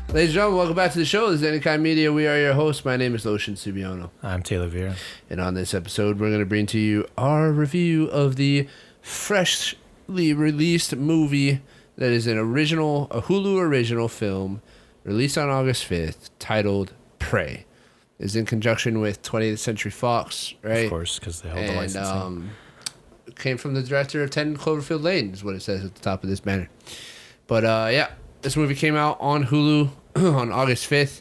Ladies and gentlemen, welcome back to the show. This is Anykind Media. We are your hosts. My name is Ocean Subiono. I'm Taylor Vera. And on this episode, we're going to bring to you our review of the freshly released movie that is a Hulu original film released on August 5th titled Prey. It's in conjunction with 20th Century Fox, right? Of course, because they hold the licensing. It came from the director of 10 Cloverfield Lane, is what it says at the top of this banner. But yeah, this movie came out on Hulu on August 5th.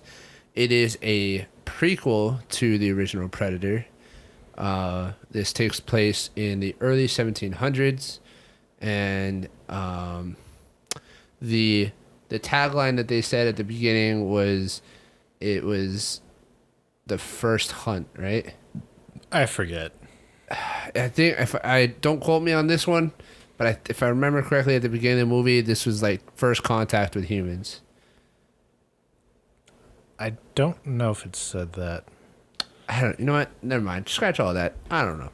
It is a prequel to the original Predator. This takes place in the early 1700s. And the tagline that they said at the beginning was, it was the first hunt, right? I forget. I think, I don't quote me on this one, but if I remember correctly, at the beginning of the movie, this was like first contact with humans. I don't know if it said that. You know what? Never mind. Scratch all that. I don't know.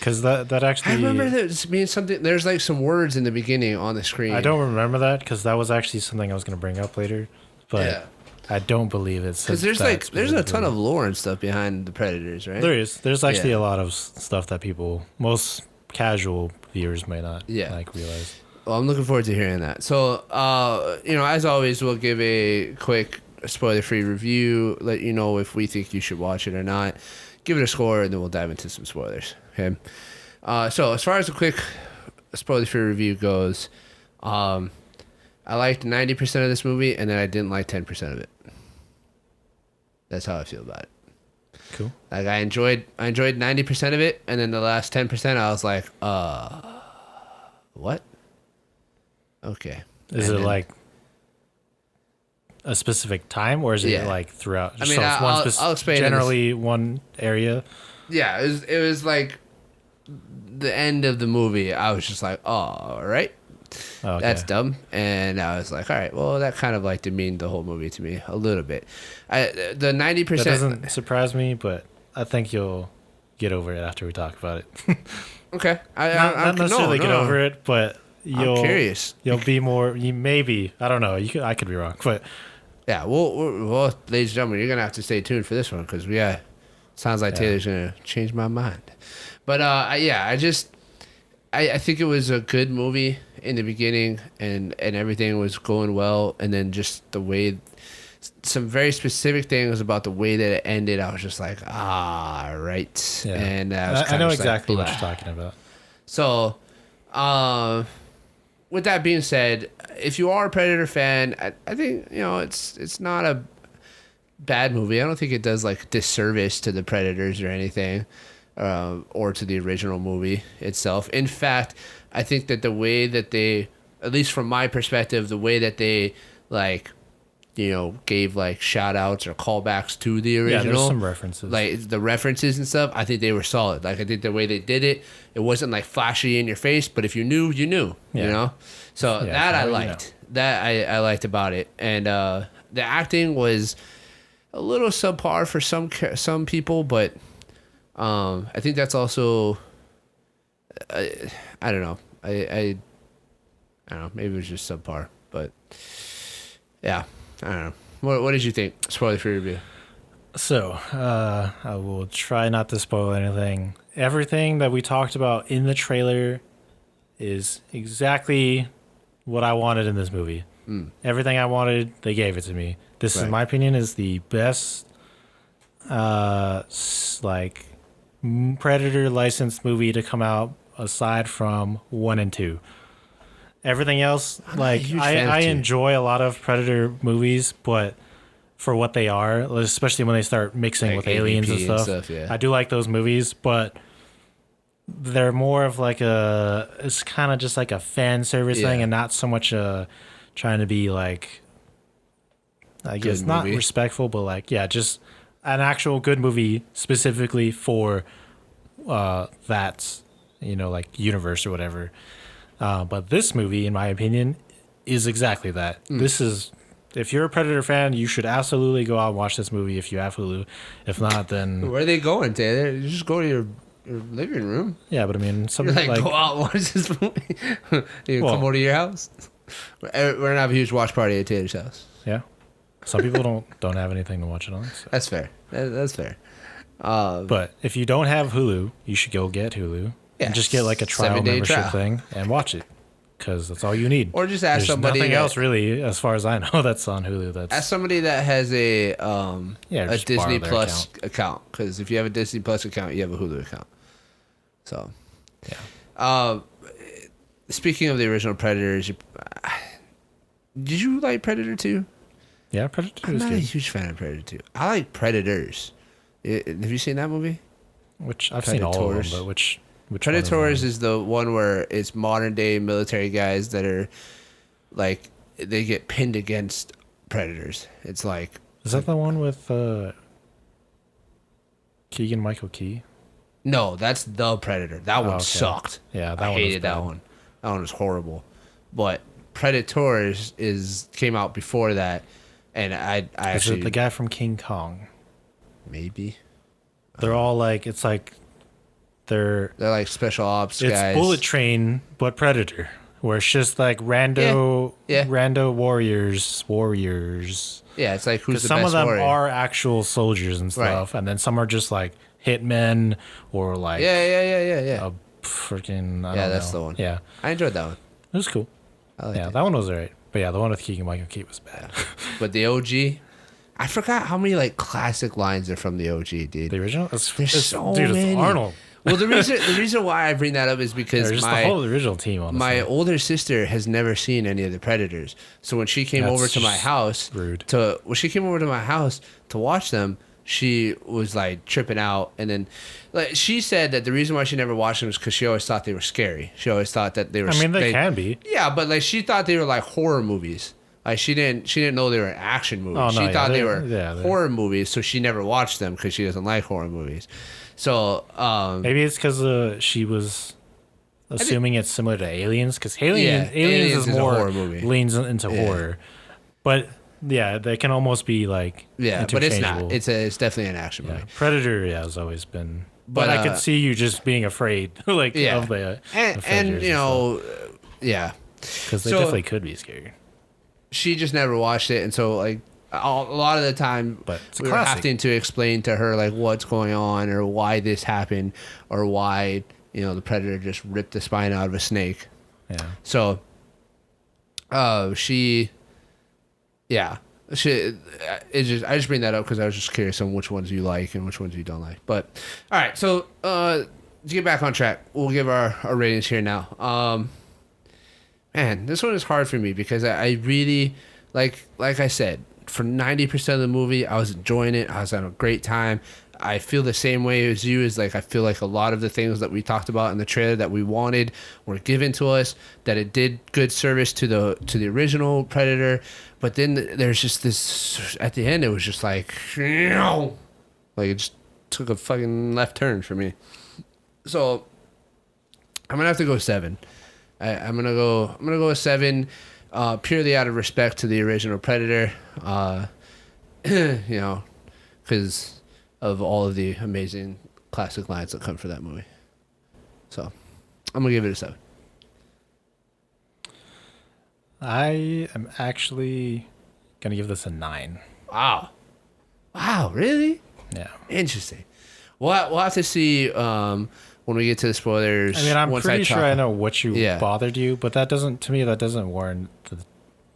Because that actually... I remember that being something... There's like some words in the beginning on the screen. I don't remember that because that was actually something I was going to bring up later. But yeah. I don't believe it says because there's a ton of lore and stuff behind the Predators, right? There is. There's actually a lot of stuff that most casual viewers might not realize. Well, I'm looking forward to hearing that. So, as always, we'll give a quick spoiler-free review, let you know if we think you should watch it or not, give it a score, and then we'll dive into some spoilers. Okay. So as far as a quick spoiler-free review goes, I liked 90% of this movie, and then I didn't like 10% of it. That's how I feel about it. Cool. Like I enjoyed 90% of it, and then the last 10% I was like, what? Okay. Is it like a specific time, or is it like throughout? I mean, I'll explain. Generally, one area. Yeah, it was like the end of the movie. I was just like, oh, all right, that's dumb, and I was like, all right, well, that kind of like demeaned the whole movie to me a little bit. The 90% that doesn't surprise me, but I think you'll get over it after we talk about it. Okay, not necessarily get over it, but I'm curious. You'll be more. Maybe I don't know. I could be wrong, but. Yeah, well, ladies and gentlemen, you're going to have to stay tuned for this one because, sounds like Taylor's going to change my mind. But, I think it was a good movie in the beginning and everything was going well. And then just the way, some very specific things about the way that it ended, I was just like, right. Yeah. And I know exactly what you're talking about. So, with that being said, if you are a Predator fan, I think, it's not a bad movie. I don't think it does like disservice to the Predators or anything, or to the original movie itself. In fact, I think that the way that they, at least from my perspective, the way that they gave like shout outs or callbacks to the original. Yeah, there's some references. Like the references and stuff, I think they were solid. Like I think the way they did it, it wasn't like flashy in your face, but if you knew, you knew, So that I liked. That I liked about it. And the acting was a little subpar for some people, but I think that's also, I don't know. I don't know. Maybe it was just subpar, but yeah. I don't know. What did you think? Spoiler-free review. So, I will try not to spoil anything. Everything that we talked about in the trailer is exactly what I wanted in this movie. Everything I wanted, they gave it to me. This, in my opinion, is the best, Predator licensed movie to come out aside from 1 and 2. Everything else, I enjoy a lot of Predator movies, but for what they are, especially when they start mixing with aliens and stuff, I do like those movies, but they're more of it's kind of just like a fan service thing and not so much trying to be like, I guess, not respectful, but just an actual good movie specifically for that, universe or whatever. But this movie, in my opinion, is exactly that. This is, if you're a Predator fan, you should absolutely go out and watch this movie if you have Hulu. If not, then... Where are they going, Taylor? You just go to your living room. Yeah, but I mean... You're go out and watch this movie? Come over to your house? We're going to have a huge watch party at Taylor's house. Yeah. Some people don't have anything to watch it on. So. That's fair. That's fair. But if you don't have Hulu, you should go get Hulu. Yeah, and just get like a trial membership thing and watch it. Because that's all you need. Or just ask somebody. Nothing else really, as far as I know, that's on Hulu. Ask somebody that has a Disney Plus account. Because if you have a Disney Plus account, you have a Hulu account. So, yeah. Speaking of the original Predators, did you like Predator 2? Yeah, Predator 2 I'm is not good. a huge fan of Predator 2. I like Predators. Have you seen that movie? Which I've seen all of them, but which Predators is the one where it's modern day military guys that are like they get pinned against predators. It's like, is that the one with Keegan-Michael Key? No, that's The Predator. That one sucked. Yeah, I hated that one. That one was horrible. But Predators came out before that, and I actually, is it the guy from King Kong? Maybe. They're all like, it's like they're like special ops guys. It's Bullet Train, but Predator, where it's just like rando warriors. Yeah, it's like who's the best warrior. Some of them are actual soldiers and stuff, and then some are just like hitmen or like yeah. A freaking that's the one. Yeah, I enjoyed that one. It was cool. That one was alright. But yeah, the one with Keegan-Michael Key was bad. But the OG, I forgot how many like classic lines are from the OG, dude. The original? There's so many. It's Arnold. Well, the reason why I bring that up is because the whole original team, honestly. My older sister has never seen any of the Predators. So when she came over to my house to watch them, she was like tripping out, and then like she said that the reason why she never watched them was because she always thought they were scary. She always thought that they were. I mean, they can be. Yeah, but like she thought they were like horror movies. Like she didn't know they were action movies. Oh, no, she thought they were horror movies, so she never watched them because she doesn't like horror movies. So maybe it's because she was assuming it's similar to Aliens, because Aliens is more a horror movie. Leans into horror, but yeah, they can almost be like but it's not. It's definitely an action movie. Predator has always been, but I could see you just being afraid of the and you know because they definitely could be scary. She just never watched it, and so like a lot of the time we were having to explain to her like what's going on or why this happened or why the predator just ripped the spine out of a snake. Yeah. So I just bring that up because I was just curious on which ones you like and which ones you don't like. But all right, so to get back on track, we'll give our ratings here now. Man, this one is hard for me because I really like I said, for 90% of the movie, I was enjoying it. I was having a great time. I feel the same way as you. Is like I feel like a lot of the things that we talked about in the trailer that we wanted were given to us. That it did good service to the original Predator, but then there's just this at the end. It was just like it just took a fucking left turn for me. So I'm gonna have to go 7. I'm gonna go with 7. Purely out of respect to the original Predator, because of all of the amazing classic lines that come from that movie. So, I'm gonna give it a 7. I am actually gonna give this a 9. Wow, really? Yeah. Interesting. We'll have to see when we get to the spoilers. I mean, I'm pretty sure I know what bothered you, but that doesn't warrant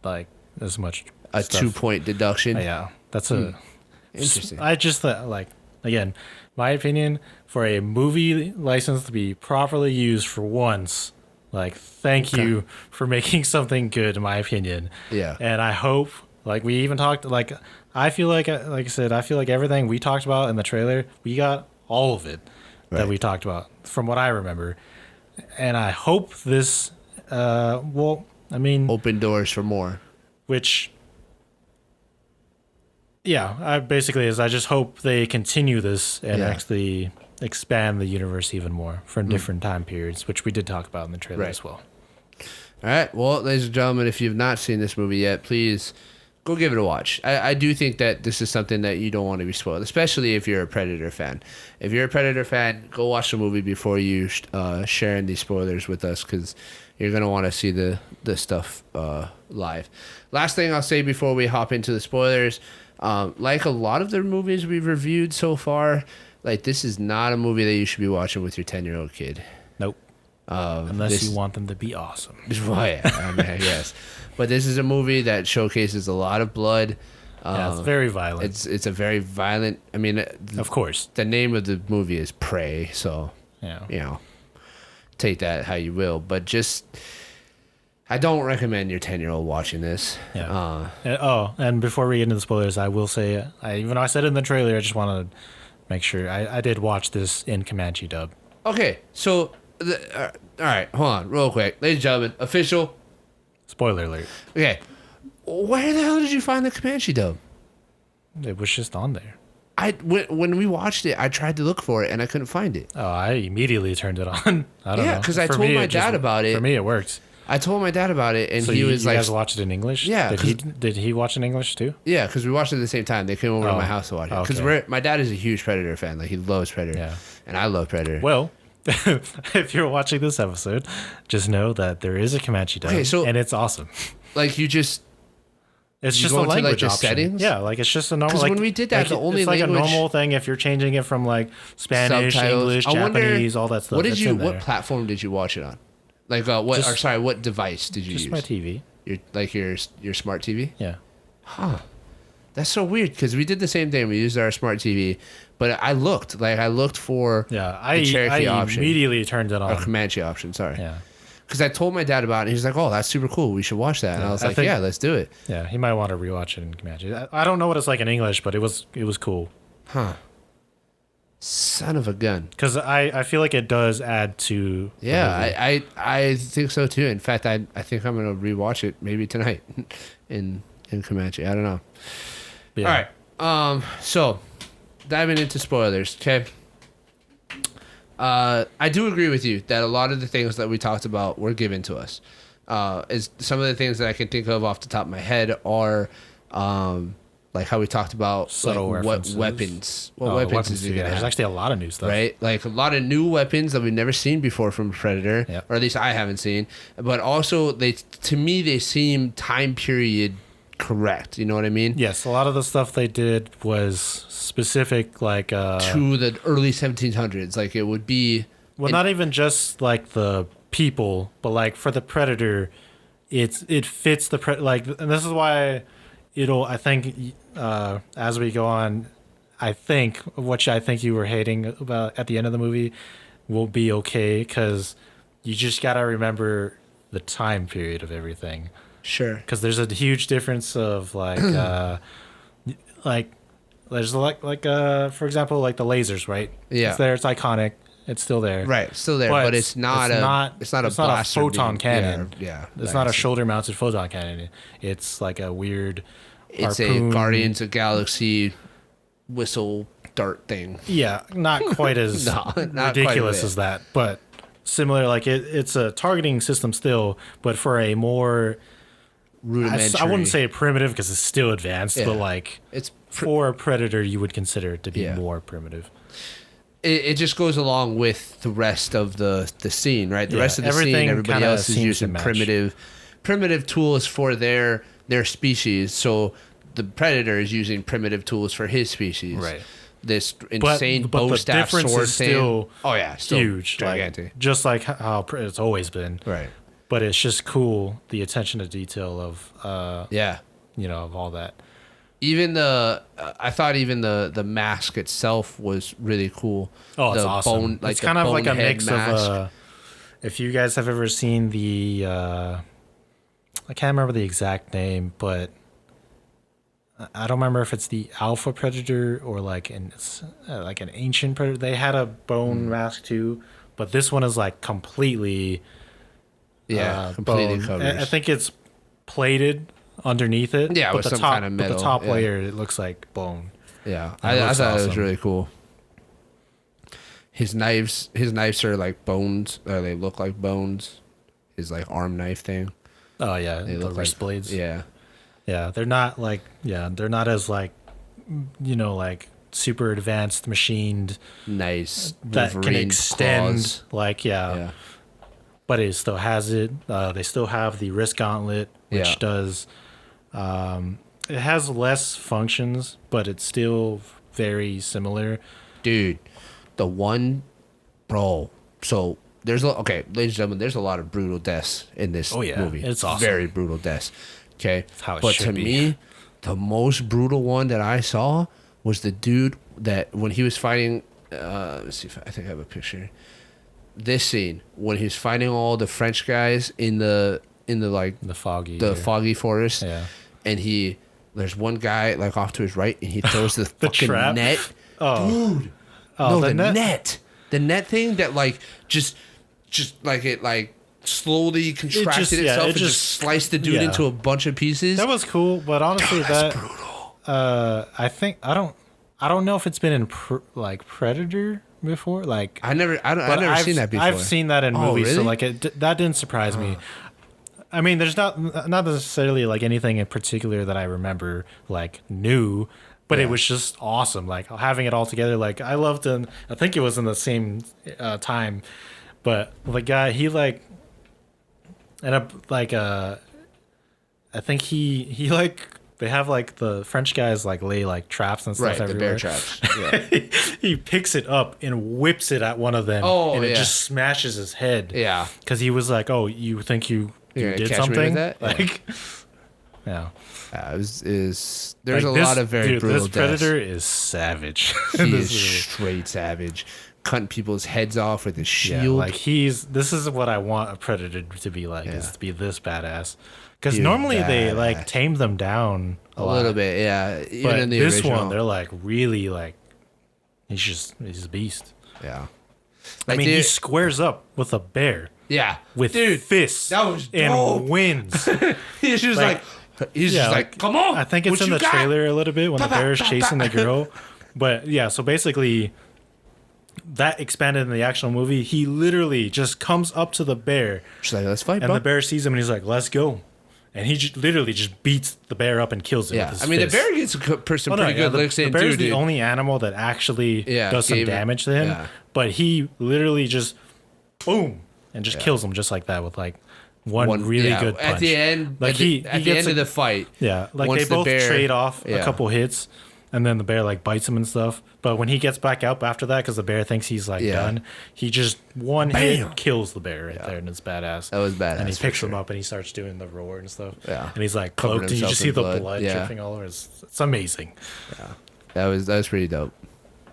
like as much a stuff. 2-point deduction. Yeah, that's interesting. I just thought, like, again, my opinion, for a movie license to be properly used for once, like, thank you for making something good, in my opinion. Yeah. And I hope, like we even talked, like I feel like I said, I feel like everything we talked about in the trailer, we got all of it. That we talked about, from what I remember. And I hope this, open doors for more. Which, I just hope they continue this and actually expand the universe even more for different time periods, which we did talk about in the trailer as well. All right. Well, ladies and gentlemen, if you've not seen this movie yet, please go give it a watch. I do think that this is something that you don't want to be spoiled, especially if you're a Predator fan. If you're a Predator fan, go watch the movie before you sharing these spoilers with us, because you're going to want to see the stuff live. Last thing I'll say before we hop into the spoilers, like a lot of the movies we've reviewed so far, like this is not a movie that you should be watching with your 10-year-old kid. Nope. Unless you want them to be awesome. Well, yeah, I mean, yes. But this is a movie that showcases a lot of blood. Yeah, it's very violent. It's a very violent. I mean, of course, the name of the movie is Prey, so yeah, take that how you will. But just, I don't recommend your 10-year-old watching this. Yeah. And before we get into the spoilers, I will say, even though I said it in the trailer, I just want to make sure I did watch this in Comanche dub. Okay, so. All right, hold on, real quick, ladies and gentlemen. Official spoiler alert. Okay, where the hell did you find the Comanche dub? It was just on there. When we watched it, I tried to look for it and I couldn't find it. Oh, I immediately turned it on. I don't know. Yeah, because I told my dad about it. For me, it worked. I told my dad about it, and so he was like, "You guys watched it in English? Yeah. Did he watch in English too? Yeah, because we watched it at the same time. They came over to my house to watch it. Because okay. my dad is a huge Predator fan. Like he loves Predator. Yeah. And I love Predator. Well. If you're watching this episode, just know that there is a Comanche dub, and it's awesome. Like it's just a language option. Settings? Yeah, like it's just a normal. Like, when we did that, the only it's like language, a normal thing. If you're changing it from like Spanish, subtitles. English, Japanese, all that stuff. What platform did you watch it on? Like what device did you use? Just my TV. Your smart TV? Yeah. Huh. That's so weird because we did the same thing. We used our smart TV, but I looked for the Cherokee I option. Immediately turned it on. Or Comanche option, sorry. Yeah. Because I told my dad about it, and he's like, "Oh, that's super cool. We should watch that." And I was like, "Yeah, let's do it." Yeah, he might want to rewatch it in Comanche. I don't know what it's like in English, but it was cool. Huh. Son of a gun. Because I feel like it does add to. Yeah, I think so too. In fact, I think I'm gonna rewatch it maybe tonight in Comanche. I don't know. Yeah. All right. So diving into spoilers, okay? I do agree with you that a lot of the things that we talked about were given to us. Is some of the things that I can think of off the top of my head are like how we talked about subtle what weapons is he gonna have. There's actually a lot of new stuff, right? Like a lot of new weapons that we've never seen before from Predator, or at least I haven't seen. But also, to me they seem time period correct. You know what I mean? Yes, a lot of the stuff they did was specific, like to the early 1700s. Like it would be not even just like the people, but like for the Predator, it fits the and this is why I think as we go on, I think you were hating about at the end of the movie will be okay, because you just gotta remember the time period of everything. Sure. Because there's a huge difference of like, there's for example, like the lasers, right? Yeah. It's there. It's iconic. It's still there. Right. Still there, but it's not a photon cannon. Yeah. It's not a shoulder-mounted photon cannon. It's like a weird. It's harpoon. A Guardians of Galaxy whistle dart thing. Yeah, not quite as ridiculous as that, but similar. Like it's a targeting system still, but for a more rudimentary. I wouldn't say primitive because it's still advanced, but like it's for a Predator, you would consider it to be more primitive. It just goes along with the rest of the scene, right? The rest of the scene, everybody else is using primitive tools for their species. So the Predator is using primitive tools for his species. Right. This insane bow staff sword thing. Still huge, gigantic. Just like how it's always been. Right. But it's just cool, the attention to detail of of all that. Even I thought even the mask itself was really cool. Oh, it's awesome. It's kind of like a mix mask. of if you guys have ever seen the I can't remember the exact name, but I don't remember if it's the Alpha Predator or like an ancient Predator. They had a bone mask too, but this one is like completely completely covered. I think it's plated underneath it. Yeah, but with the some top, kind of metal. But the top layer, it looks like bone. Yeah, I thought it was really cool. His knives are like bones. They look like bones. His like arm knife thing. Oh yeah, they the look wrist like blades. Yeah. Yeah, they're not like they're not as like like super advanced machined nice that can extend claws. Like yeah. But it still has it. They still have the wrist gauntlet, which does. It has less functions, but it's still very similar. Dude, the one, bro. So there's okay, ladies and gentlemen. There's a lot of brutal deaths in this movie. It's awesome. Very brutal deaths. Okay, that's how it but should to be. Me, the most brutal one that I saw was the dude that when he was fighting. Let's see if I think I have a picture. This scene when he's fighting all the French guys in the foggy forest, and there's one guy like off to his right, and he throws the fucking trap? net. Dude, no, the net thing that like just like it like slowly contracted itself and just sliced the dude into a bunch of pieces. That was cool, but honestly, that's brutal. I don't know if it's been in Predator before. Like I've never seen that before. I've seen that in movies, really? so like that didn't surprise me. I mean, there's not necessarily like anything in particular that I remember like new, but it was just awesome. Like having it all together. Like I loved it. I think it was in the same time, but the guy he like ended up like I think he like. They have like the French guys like lay like traps and stuff everywhere. The bear traps. Yeah. He picks it up and whips it at one one of them, and it just smashes his head. Yeah, because he was like, "Oh, you think you did something?" Like, there's like a lot of very brutal This Predator is savage. He is straight savage, cutting people's heads off with his shield. Yeah, like this is what I want a Predator to be like, is to be this badass. Because normally they like tame them down a little bit, yeah. Even but in the this original one, they're like really like he's a beast. Yeah, like, I mean, he squares up with a bear. Yeah, with fists. That was dope. And wins. He's just like, come on. I think it's in the trailer a little bit when the bear is chasing the girl. But yeah, so basically that expanded in the actual movie. He literally just comes up to the bear. She's like, let's fight, and the bear sees him and he's like, let's go. And he literally just beats the bear up and kills him. Yeah, with his I mean, fist. the bear gets some pretty good licks in too, The bear's the dude. only animal that actually does some damage to him. Yeah. But he literally just, boom, and just kills him just like that with like one really good punch. At the end, like at the end of the fight. Yeah, like they both trade off a couple hits. And then the bear like bites him and stuff. But when he gets back up after that, because the bear thinks he's like done, he just hit kills the bear right there, and it's badass. That was badass. And he picks him up and he starts doing the roar and stuff. Yeah. And he's like cloaked, and you just see the blood dripping all over. It's amazing. Yeah. That was pretty dope.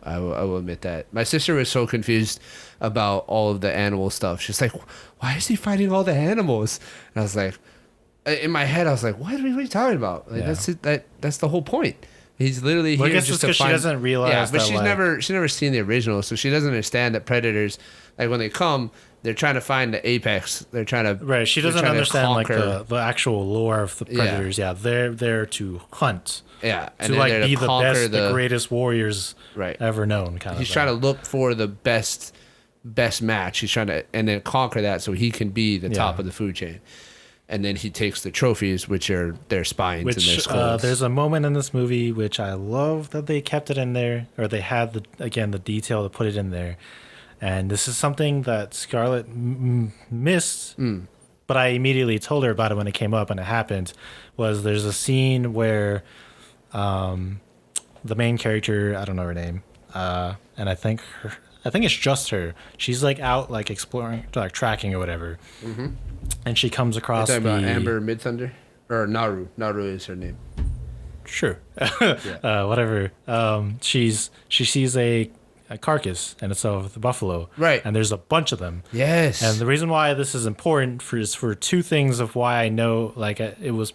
I will admit that. My sister was so confused about all of the animal stuff. She's like, "Why is he fighting all the animals?" And I was like, in my head, I was like, "What are you talking about? Like, that's it. That's the whole point." He's literally here just to find. She doesn't realize. Yeah, but that, she's never seen the original, so she doesn't understand that predators, like when they come, they're trying to find the apex. They're trying to right. She doesn't understand like the actual lore of the predators. Yeah, they're there to hunt. Yeah, and to like be the best, the greatest warriors ever known. He's trying to look for the best match. He's trying to and then conquer that so he can be the top of the food chain. And then he takes the trophies, which are their spines and their skulls. There's a moment in this movie which I love that they kept it in there, or they had the detail to put it in there. And this is something that Scarlett missed, but I immediately told her about it when it came up and it happened. There's a scene where the main character, I don't know her name, and I think it's just her. She's like out like exploring, like tracking or whatever. Mm-hmm. And she comes across You're talking about Amber Midthunder? Or Naru. Naru is her name. Sure. Whatever. She sees a carcass, and it's of the buffalo. Right. And there's a bunch of them. Yes. And the reason why this is important is for two things of why I know like it was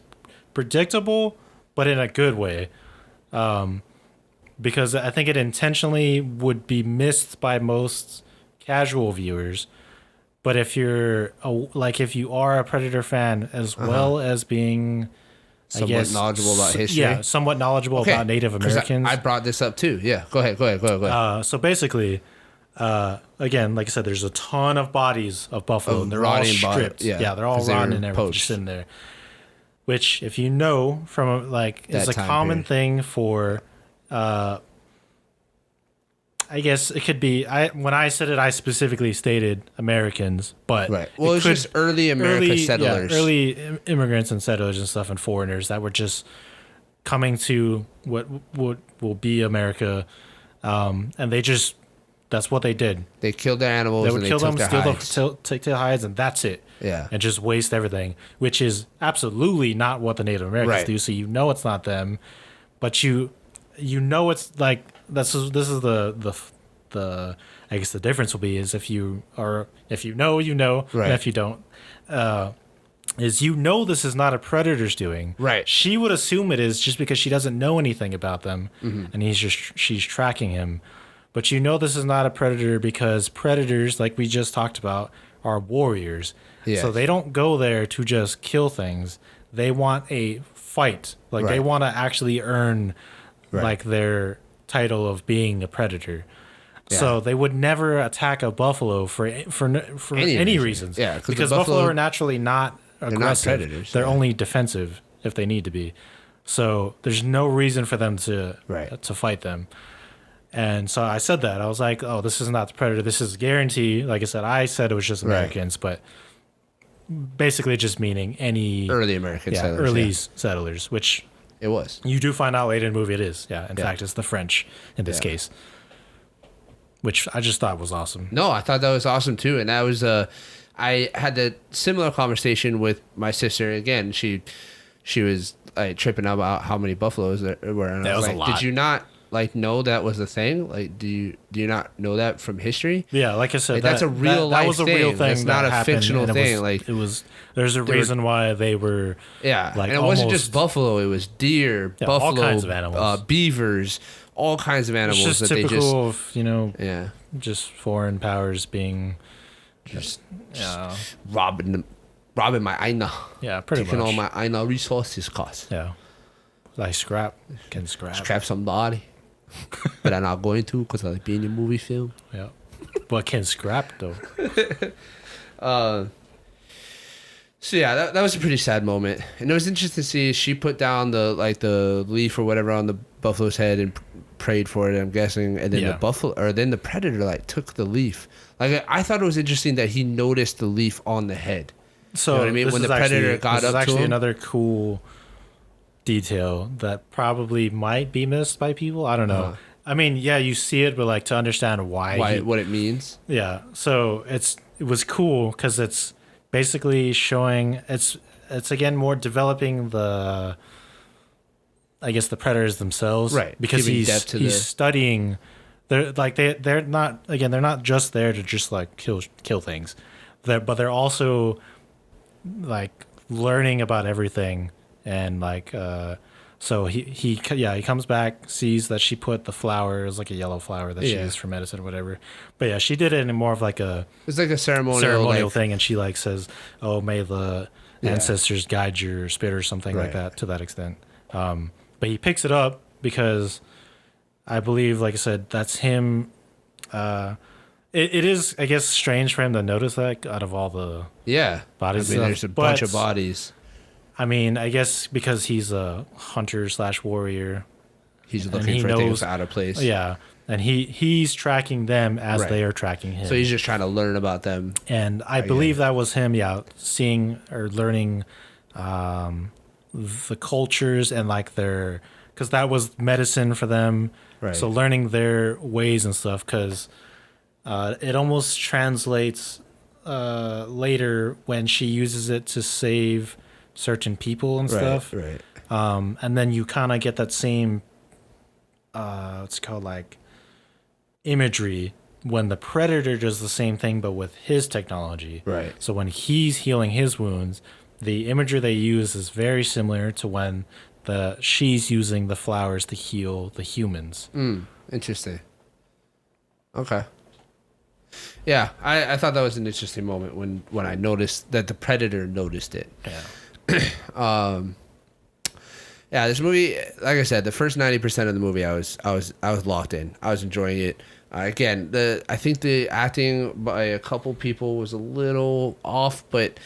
predictable, but in a good way. Because I think it intentionally would be missed by most casual viewers. But if you are a Predator fan as well as being, somewhat knowledgeable about history. Yeah, somewhat knowledgeable about Native Americans. I brought this up too. Yeah, go ahead. So basically, again, like I said, there's a ton of bodies of buffalo, and they're all stripped. Yeah, they're all rotten and everything, just sitting there. which if you know from like is a common thing for I guess it could be. When I said it, I specifically stated Americans, but right. Well, it's just early America settlers, early immigrants and settlers and stuff, and foreigners that were just coming to what will be America, and that's what they did. They killed their animals. They would kill them, take their hides, and that's it. Yeah, and just waste everything, which is absolutely not what the Native Americans do. So you know it's not them, but you know it's like. This is the I guess the difference will be is if you know, right. And if you don't, is this is not a predator's doing. Right. She would assume it is just because she doesn't know anything about them, and she's tracking him. But this is not a predator because predators, like we just talked about, are warriors. Yes. So they don't go there to just kill things. They want a fight. Like they want to actually earn like their title of being a predator. Yeah. So they would never attack a buffalo for any reasons. Yeah, because buffalo are naturally not aggressive. They're not predators. They're only defensive if they need to be. So there's no reason for them to fight them. And so I said that. I was like, oh, this is not the predator. This is guarantee. Like I said it was just Americans, but basically just meaning any early American settlers. Early settlers, which it was. You do find out later in the movie it is. Yeah. In fact, it's the French in this case, which I just thought was awesome. No, I thought that was awesome too. And that was I had a similar conversation with my sister. Again, she was like tripping out about how many buffaloes there were. And that was like, a lot. Did you not like know that was a thing? Like, do you not know that from history? Yeah, like I said, like, that's a real life that was a thing. real thing. It's not a fictional thing. It was. There's a reason why they were. Yeah, like, and it wasn't just buffalo. It was deer, buffalo, all kinds of animals, beavers, all kinds of animals. It's just that typical of just foreign powers being just robbing my aina. Yeah, pretty taking much. all my aina resources, cost. Yeah, like scrap somebody. But I'm not going to because I like being in a movie film. Yeah, but can scrap though. So yeah, that was a pretty sad moment, and it was interesting to see she put down the leaf or whatever on the buffalo's head and prayed for it. I'm guessing, and then the predator took the leaf. Like I thought it was interesting that he noticed the leaf on the head. So you know what I mean? When the predator got up to him, another cool detail that probably might be missed by people. I don't know. I mean, yeah, you see it, but to understand what it means. Yeah. So it was cool because it's basically showing it's again more developing the predators themselves, right? Because he's studying. They're not just there to just kill things, but they're also learning about everything. And so he comes back, sees that she put the flower, it was like a yellow flower that she used for medicine or whatever. But yeah, she did it in more of it's like a ceremonial thing, and she says, "Oh, may the ancestors guide your spirit" or something like that to that extent. But he picks it up because I believe, like I said, that's him. It is, I guess, strange for him to notice that out of all the bodies. I mean, there's a bunch of bodies. I mean, I guess because he's a hunter/warrior, he's looking for things out of place. Yeah, and he's tracking them as they are tracking him. So he's just trying to learn about them. And I believe that was him, seeing or learning the cultures and because that was medicine for them. Right. So learning their ways and stuff, because it almost translates later when she uses it to save certain people and stuff. Right. And then you kind of get that same, it's called imagery when the predator does the same thing, but with his technology. Right. So when he's healing his wounds, the imagery they use is very similar to when she's using the flowers to heal the humans. Interesting. Okay. Yeah, I thought that was an interesting moment when I noticed that the predator noticed it. Yeah. Yeah, this movie, like I said, the first 90% of the movie, I was locked in. I was enjoying it. Again, I think the acting by a couple people was a little off, but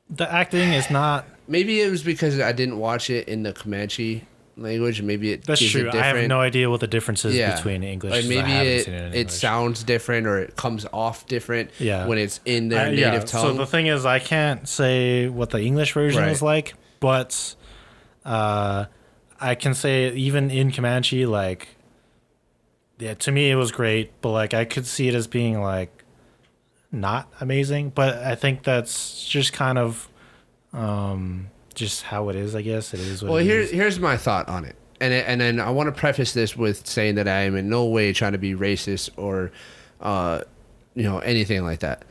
The acting is not. Maybe it was because I didn't watch it in the Comanche language. Maybe it That's gives true. it I have no idea what the difference is between English. Like maybe it sounds different or it comes off different when it's in their native tongue. So the thing is, I can't say what the English version is like, but I can say even in Comanche, like, yeah, to me it was great, but like I could see it as being like not amazing. But I think that's just kind of just how it is, I guess. It is what it is. Here's my thought on it. And then I want to preface this with saying that I am in no way trying to be racist or anything like that.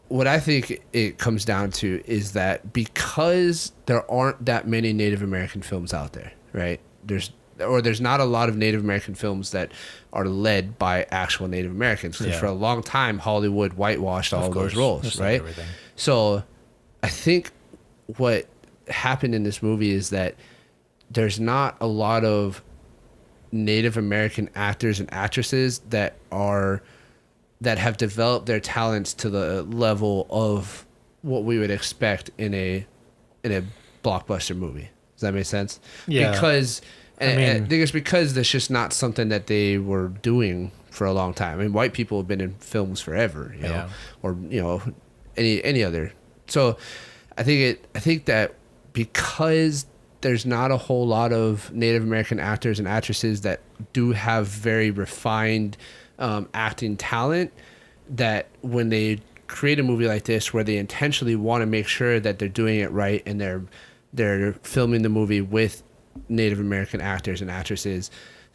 What I think it comes down to is that because there aren't that many Native American films out there, right? There's not a lot of Native American films that are led by actual Native Americans. Because for a long time, Hollywood whitewashed all of those roles, right? Like so I think what happened in this movie is that there's not a lot of Native American actors and actresses that have developed their talents to the level of what we would expect in a blockbuster movie. Does that make sense? Yeah. Because I think it's because that's just not something that they were doing for a long time. I mean, white people have been in films forever, you know, or any other. So I think that because there's not a whole lot of Native American actors and actresses that do have very refined acting talent, that when they create a movie like this where they intentionally want to make sure that they're doing it right and they're filming the movie with Native American actors and actresses,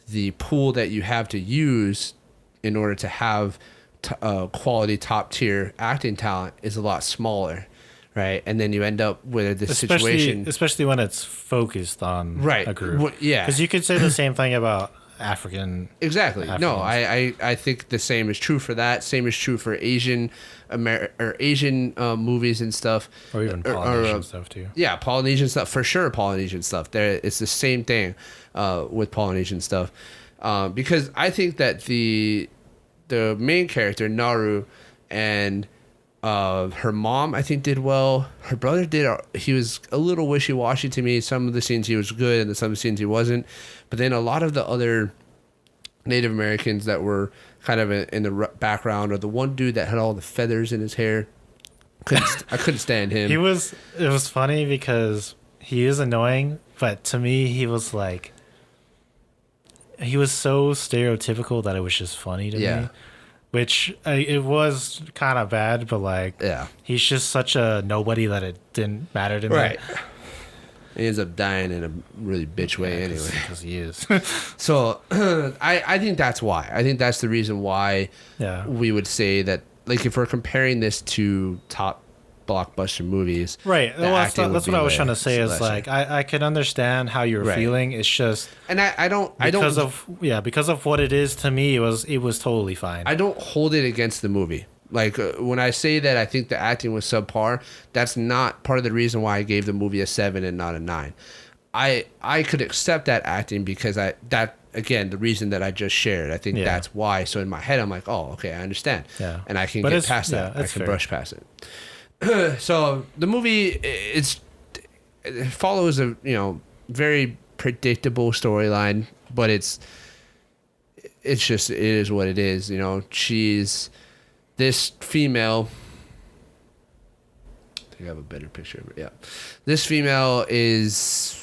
the pool that you have to use in order to have quality top tier acting talent is a lot smaller. Right, and then you end up with this situation, especially when it's focused on a group. Well, yeah, because you could say the same thing about African. Exactly. Africans. No, I think the same is true for that. Same is true for Asian movies and stuff, or even Polynesian stuff too. Yeah, Polynesian stuff for sure. Polynesian stuff. It's the same thing with Polynesian stuff, because I think that the main character Naru and her mom, I think, did well. Her brother did. He was a little wishy-washy to me. Some of the scenes he was good, and some of the scenes he wasn't. But then a lot of the other Native Americans that were kind of in the background, or the one dude that had all the feathers in his hair, I couldn't stand him. It was funny because he is annoying, but to me, he was so stereotypical that it was just funny to me. Which it was kind of bad, but he's just such a nobody that it didn't matter to me. Right. He ends up dying in a really bitch way anyway. Because he is. So I think that's why. I think that's the reason why we would say that, like, if we're comparing this to top blockbuster movies. Right. Well, that's what I was trying to say is lesser. I can understand how you're feeling. It's just. And because of what it is to me, it was totally fine. I don't hold it against the movie. Like, when I say that I think the acting was subpar, that's not part of the reason why I gave the movie a 7 and not a 9. I could accept that acting because again, the reason that I just shared, I think that's why. So in my head, I'm like, oh, okay, I understand. Yeah. And I can get past that. I can brush past it. So the movie, it follows a very predictable storyline, but it is what it is. She's this female. I think I have a better picture of it. Yeah, this female is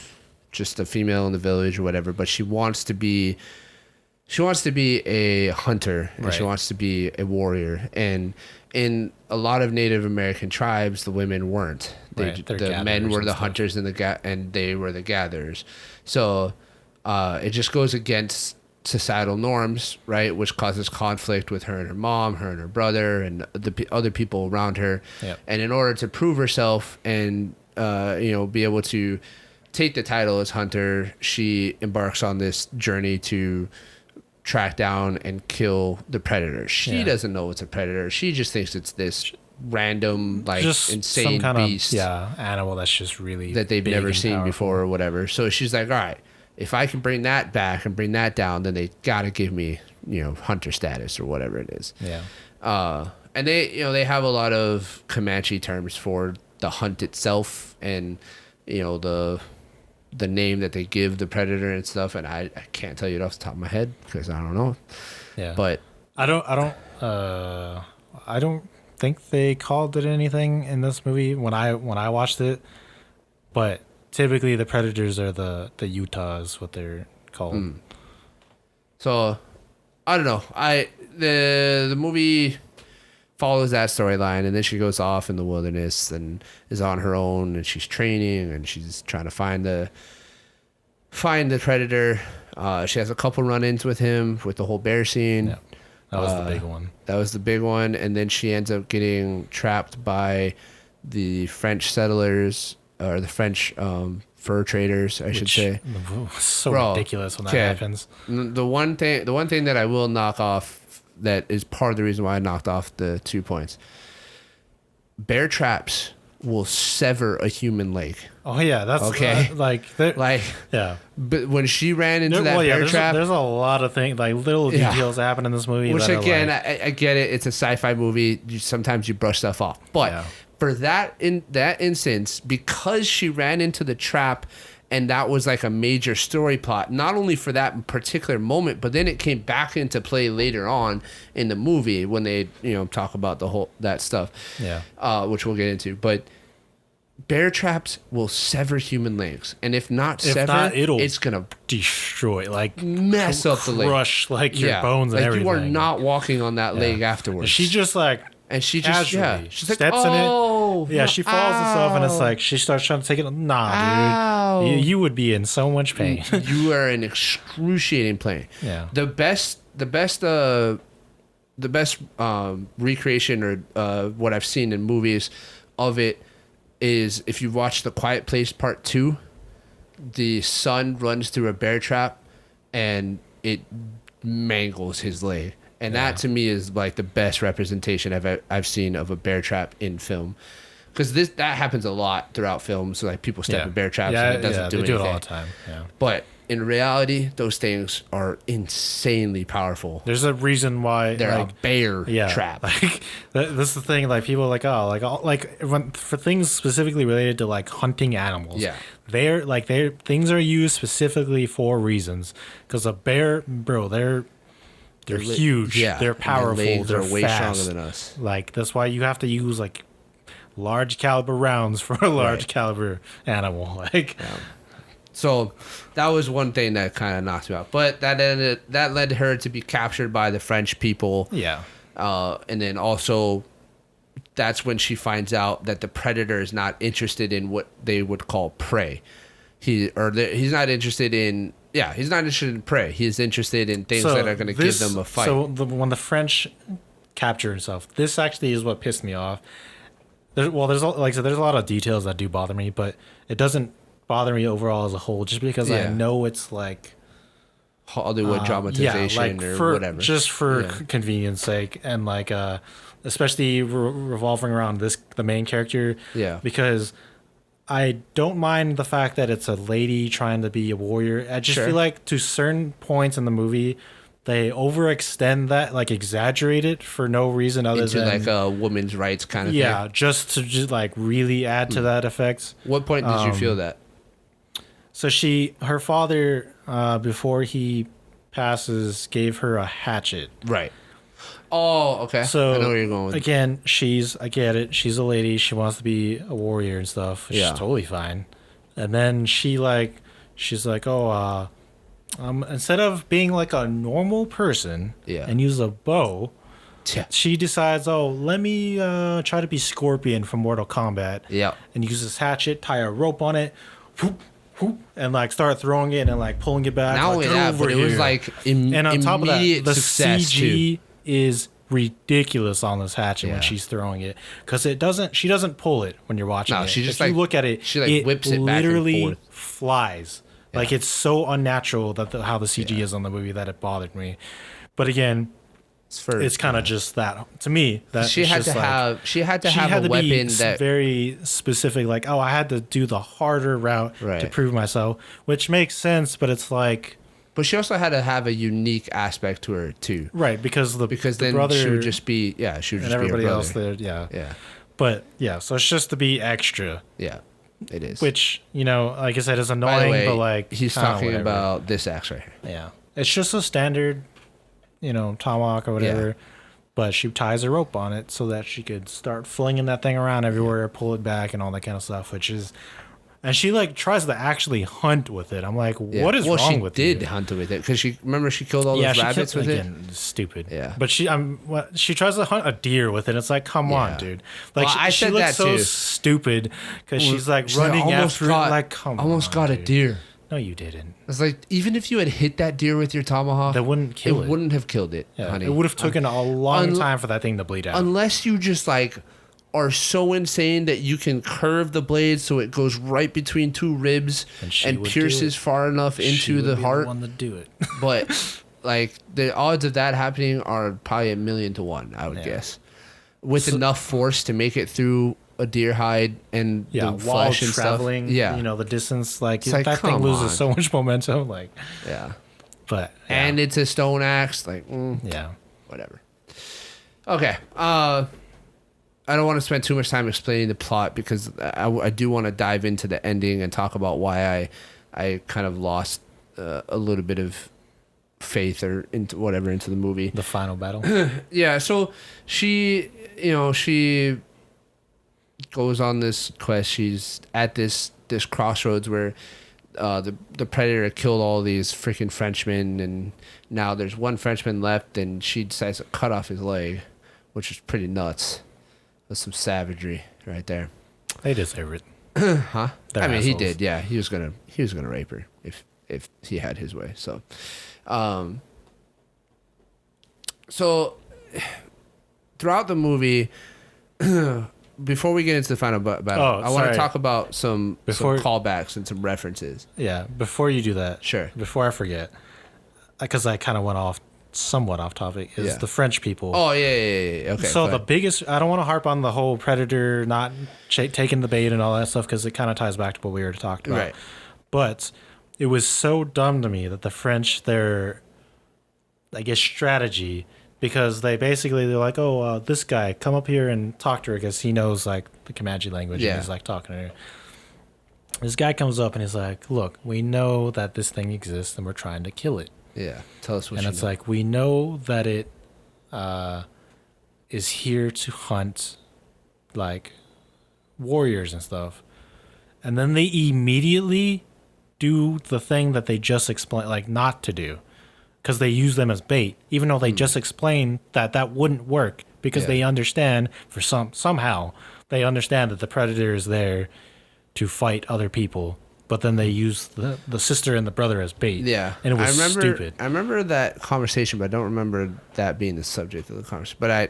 just a female in the village or whatever, but she wants to be a hunter, and she wants to be a warrior. And in a lot of Native American tribes, the women weren't. The men were the hunters and they were the gatherers. So it just goes against societal norms, right? Which causes conflict with her and her mom, her and her brother, and the other people around her. Yep. And in order to prove herself and be able to take the title as hunter, she embarks on this journey to track down and kill the predator. She doesn't know it's a predator. She just thinks it's this random, just insane some kind beast, animal that's just really that they've never seen before or whatever. So she's like, all right, if I can bring that back and bring that down, then they gotta give me hunter status or whatever it is. And they have a lot of Comanche terms for the hunt itself and the name that they give the predator and stuff. And I can't tell you it off the top of my head because I don't know. Yeah, but I don't think they called it anything in this movie when I watched it. But typically the predators are the Utah is what they're called. So I don't know. The movie follows that storyline, and then she goes off in the wilderness and is on her own, and she's training and she's trying to find the predator. She has a couple run-ins with him with the whole bear scene. Yeah. That was the big one. That was the big one, and then she ends up getting trapped by the French settlers or the French fur traders, I should say. So ridiculous when that happens. The one thing that I will knock off, that is part of the reason why I knocked off the 2 points. Bear traps will sever a human leg. Oh yeah, that's okay. Yeah. But when she ran into that bear trap, there's a lot of things, like little details happen in this movie. Which again, I get it. It's a sci-fi movie. Sometimes you brush stuff off, but for that instance, because she ran into the trap. And that was like a major story plot, not only for that particular moment, but then it came back into play later on in the movie when they, talk about that stuff. Yeah. Which we'll get into. But bear traps will sever human legs, and if not, it's gonna destroy, mess up the leg, crush your bones and everything. You are not walking on that leg afterwards. She just she's steps in it. Yeah, she falls and stuff, and it's like she starts trying to take it. Nah, dude, you would be in so much pain. You are in excruciating pain. Yeah. The best recreation or what I've seen in movies of it is if you watch The Quiet Place Part 2, the son runs through a bear trap and it mangles his leg. And that to me is like the best representation I've seen of a bear trap in film, because that happens a lot throughout films. So like people step in bear traps and it doesn't do anything. They do it all the time. Yeah. But in reality, those things are insanely powerful. There's a reason why they're a bear trap. This is the thing. Like people when for things specifically related to hunting animals. Yeah. They're things are used specifically for reasons. Because a bear, bro, they're huge. Yeah. They're powerful. They're way fast. Stronger than us. That's why you have to use large caliber rounds for a large caliber animal. So that was one thing that kind of knocked me out. But that led her to be captured by the French people. Yeah. And then also that's when she finds out that the predator is not interested in what they would call prey. He's not interested in he's not interested in prey. He's interested in things that are going to give them a fight. So when the French capture himself, this actually is what pissed me off. There's a lot of details that do bother me, but it doesn't bother me overall as a whole, just because I know it's Hollywood dramatization or whatever. Just for convenience sake, and especially revolving around the main character. Yeah. Because I don't mind the fact that it's a lady trying to be a warrior. I just feel like to certain points in the movie, they overextend that, exaggerate it for no reason other than a woman's rights kind of thing. Yeah, just to really add to that effect. What point did you feel that? So her father, before he passes, gave her a hatchet. Right. Oh, okay. So I know where you're going with. Again, I get it. She's a lady. She wants to be a warrior and stuff. She's totally fine. And then she's like, instead of being a normal person and use a bow, she decides, let me try to be Scorpion from Mortal Kombat. Yeah. And use this hatchet, tie a rope on it, whoop, whoop, and start throwing it and pulling it back. Not only that, but it was and on top of that, the success CG is ridiculous on this hatchet when she's throwing it, because she doesn't pull it when you're watching it. She just if you look at it, she whips it back and literally forth. Flies. It's so unnatural how the CG is on the movie that it bothered me. But again, it's kind of just that to me. That she had to have a weapon that very specific. I had to do the harder route to prove myself, which makes sense. But it's But she also had to have a unique aspect to her too. Right, because the then brother, she would just be she would just and everybody be her else brother. there, yeah. But yeah, so it's just to be extra. Yeah, it is. Which, like I said, is annoying, By the way, but like he's talking about this axe right here. Yeah. It's just a standard, tomahawk or whatever. Yeah. But she ties a rope on it so that she could start flinging that thing around everywhere, pull it back, and all that kind of stuff, and she like tries to actually hunt with it. I'm like, what is wrong with you? She did hunt with it because she killed all those rabbits with it. Stupid. Yeah. But she tries to hunt a deer with it. It's like, come on, dude. Like she looks so stupid because she's like running after it. Like, come on, almost got a deer. No, you didn't. It's like, even if you had hit that deer with your tomahawk, that wouldn't kill it. It wouldn't have killed it, honey. It would have taken a long time for that thing to bleed out. Unless you just like are so insane that you can curve the blade so it goes right between two ribs and pierces far enough into the heart. The one to do it. But like the odds of that happening are probably 1,000,000 to 1, I would guess, with enough force to make it through a deer hide and the flesh and traveling, stuff. The distance, that thing loses so much momentum. But and it's a stone axe, whatever. Okay, I don't want to spend too much time explaining the plot because I do want to dive into the ending and talk about why I kind of lost a little bit of faith or into the movie. The final battle. Yeah, so she goes on this quest. She's at this crossroads where the predator killed all these freaking Frenchmen, and now there's one Frenchman left, and she decides to cut off his leg, which is pretty nuts. That's some savagery right there. They deserve it. Huh? They're assholes. He did. Yeah, he was gonna rape her if he had his way. So, throughout the movie. Before we get into the final battle, I want to talk about some callbacks and some references. Yeah, before you do that, sure. Before I forget, because I kind of went somewhat off topic, is the French people. Oh yeah. Okay. So the biggest, I don't want to harp on the whole predator not taking the bait and all that stuff because it kind of ties back to what we already talked about. Right. But it was so dumb to me that the French, their, I guess, strategy. Because they're like, this guy, come up here and talk to her because he knows like the Comanche language and he's like talking to her. This guy comes up and he's like, look, we know that this thing exists and we're trying to kill it. Yeah, tell us what and you it's know. like, we know that it is here to hunt like warriors and stuff. And then they immediately do the thing that they just explained, like not to do. Because they use them as bait, even though they just explained that wouldn't work. Because they understand somehow they understand that the predator is there to fight other people, but then they use the sister and the brother as bait. Yeah, and it was stupid. I remember that conversation, but I don't remember that being the subject of the conversation. But I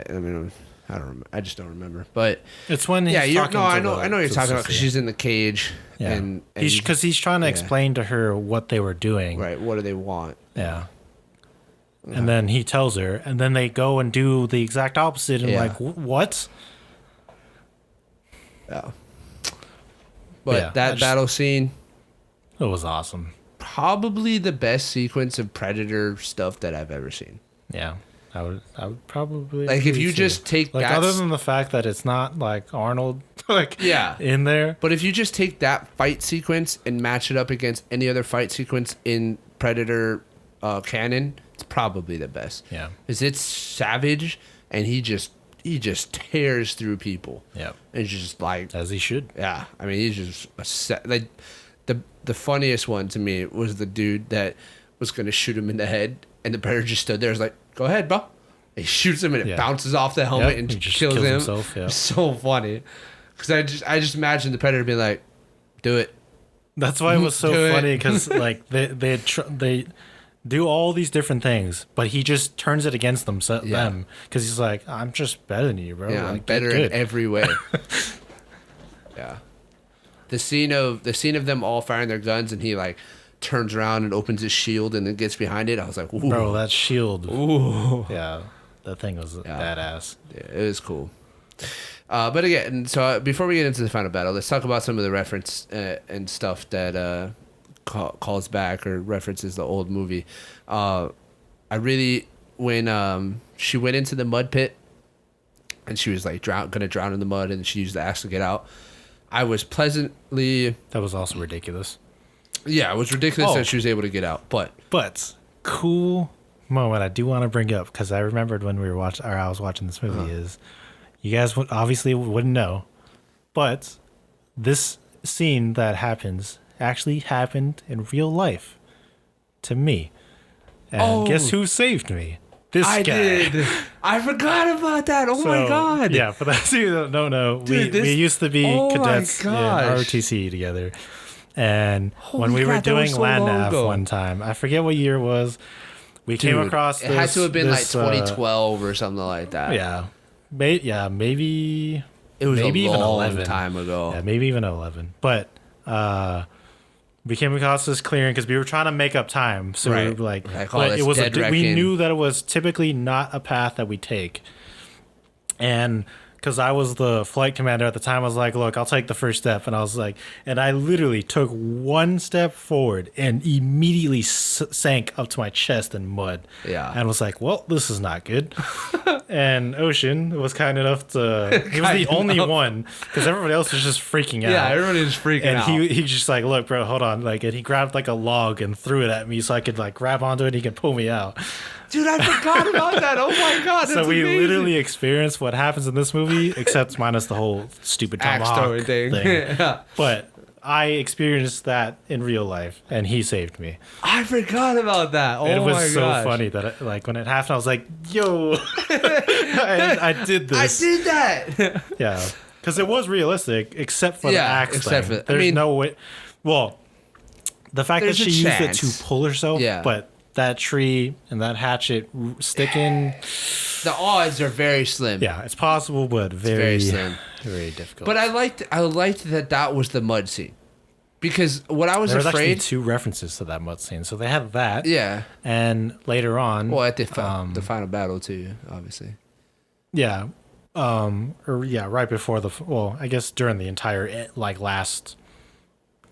mean, I don't remember. I just don't remember. But it's when I know what you're talking about because she's in the cage. Yeah, and because he's trying to explain to her what they were doing. Right. What do they want? Yeah. And then he tells her, and then they go and do the exact opposite, and like, what? Yeah. But that battle scene, it was awesome. Probably the best sequence of Predator stuff that I've ever seen. Yeah. I would probably like if you just take like that, other than the fact that it's not like Arnold in there, but if you just take that fight sequence and match it up against any other fight sequence in Predator canon, it's probably the best. Yeah, because it's savage and he just tears through people. Yeah, it's just like as he should. Yeah, I mean he's just like the funniest one to me was the dude that was gonna shoot him in the head and the Predator just stood there, was like, go ahead, bro. He shoots him and it bounces off the helmet and just kills him. Himself, It's so funny. Because I just imagine the Predator being like, do it. That's why it was so funny because like they do all these different things, but he just turns it against them because he's like, I'm just better than you, bro. Yeah, like, I'm better in every way. Yeah. The scene of them all firing their guns and he like turns around and opens his shield and then gets behind it. I was like, ooh. Bro, that shield. Ooh. Yeah. That thing was badass. Yeah, it was cool. But again, so before we get into the final battle, let's talk about some of the reference and stuff that calls back or references the old movie. I really, when she went into the mud pit and she was like gonna drown in the mud, and she used the axe to get out. I was pleasantly. That was also ridiculous. Yeah, it was ridiculous that she was able to get out, but cool moment I do want to bring up, because I remembered when we were I was watching this movie, is you guys obviously wouldn't know, but this scene that happens actually happened in real life to me, and guess who saved me? This guy. Did. I forgot about that. Oh my god. Yeah, for those of you that don't know, we used to be cadets in ROTC together. And when we were doing LandNav one time, I forget what year it was, we came across this. It had to have been like 2012 or something like that. Yeah. Maybe. It was maybe a even long 11 time ago. Yeah, maybe even 11. But we came across this clearing because we were trying to make up time. So we were like, but it was we knew that it was typically not a path that we take. And because I was the flight commander at the time, I was like, look, I'll take the first step. And I was like, and I literally took one step forward and immediately sank up to my chest in mud. Yeah. And was like, well, this is not good. And Ocean was kind enough to, he was the only one, because everybody else was just freaking out. Yeah, everybody was freaking out. And he just like, look, bro, hold on. Like, and he grabbed like a log and threw it at me so I could like grab onto it and he could pull me out. Dude, I forgot about that. Oh my god, that's so we amazing. Literally experienced what happens in this movie, except minus the whole stupid Tomahawk thing. Yeah. But I experienced that in real life, and he saved me. I forgot about that. Oh my god, it was so funny that like when it happened, I was like, "Yo, I did this. I did that." Yeah, because it was realistic, except for the axe except thing. For, There's no way. Well, the fact that she used it to pull herself, but that tree and that hatchet sticking, the odds are very slim. Yeah, it's possible, but very slim, very difficult. But I liked that was the mud scene, because what I was there was afraid. Actually 2 references to that mud scene, so they had that. Yeah, and later on, well, at the final battle too, obviously. Yeah, right before I guess during the entire like last